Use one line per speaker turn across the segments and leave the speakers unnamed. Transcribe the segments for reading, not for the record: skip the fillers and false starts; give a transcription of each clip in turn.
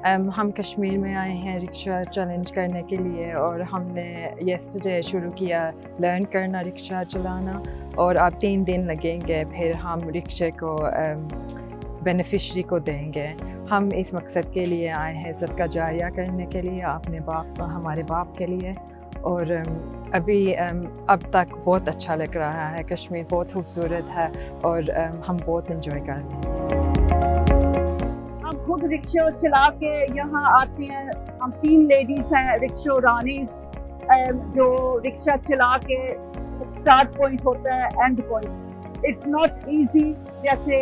हम कश्मीर में आए हैं रिक्शा चैलेंज करने के लिए और हमने येस्टरडे शुरू किया लर्न करना रिक्शा चलाना और अब 3 दिन लगेंगे, फिर हम रिक्शे को बेनिफिशरी को देंगे। हम इस मकसद के लिए आए हैं सदका जारिया करने के लिए हमारे बाप के लिए। और अभी अब तक बहुत अच्छा लग रहा है, कश्मीर बहुत खूबसूरत है और हम बहुत इंजॉय कर रहे हैं।
हम खुद रिक्शा चला के यहाँ आते हैं। हम 3 लेडीज हैं रिक्शा रानीज, जो रिक्शा चला के स्टार्ट पॉइंट होता है and point. It's not easy जैसे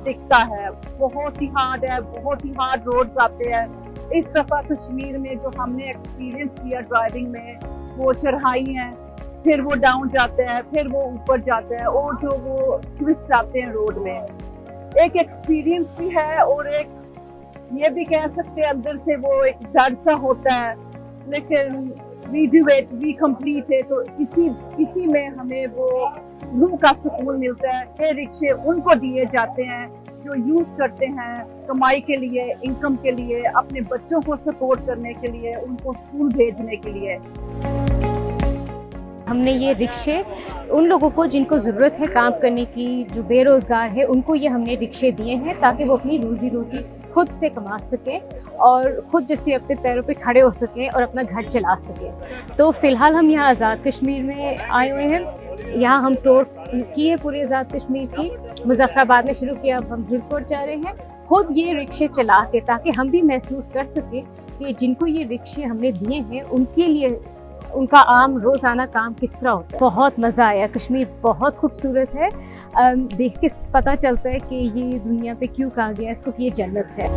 दिखता है, बहुत ही हार्ड है, बहुत ही हार्ड रोड्स आते हैं। इस दफ़ा कश्मीर में जो हमने एक्सपीरियंस किया ड्राइविंग में, वो चढ़ाई हैं, फिर वो डाउन जाते हैं, फिर वो ऊपर जाते हैं और जो वो ट्विस्ट आते हैं रोड में। एक एक्सपीरियंस भी है और एक ये भी कह सकते हैं अंदर से वो एक डर सा होता है, लेकिन we do it, we complete है। तो इसी में हमें वो रूह का सुकून मिलता है। ये रिक्शे उनको दिए जाते हैं जो यूज करते हैं कमाई के लिए, इनकम के लिए, अपने बच्चों को सपोर्ट करने के लिए, उनको स्कूल भेजने के लिए।
हमने ये रिक्शे उन लोगों को जिनको ज़रूरत है काम करने की, जो बेरोज़गार है, उनको ये हमने रिक्शे दिए हैं ताकि वो अपनी रोज़ी रोटी खुद से कमा सकें और ख़ुद जैसे अपने पैरों पे खड़े हो सकें और अपना घर चला सकें। तो फ़िलहाल हम यहाँ आज़ाद कश्मीर में आए हुए हैं। यहाँ हम टूर की है पूरे आज़ाद कश्मीर की, मुजफ्फराबाद में शुरू किया, अब हम गिरकोट जा रहे हैं खुद ये रिक्शे चला के, ताकि हम भी महसूस कर सकें कि जिनको ये रिक्शे हमने दिए हैं उनके लिए उनका आम रोज़ाना काम किस तरह होता है। बहुत मज़ा आया, कश्मीर बहुत खूबसूरत है। देख के पता चलता है कि ये दुनिया पे क्यों कहा गया इसको कि ये जन्नत है।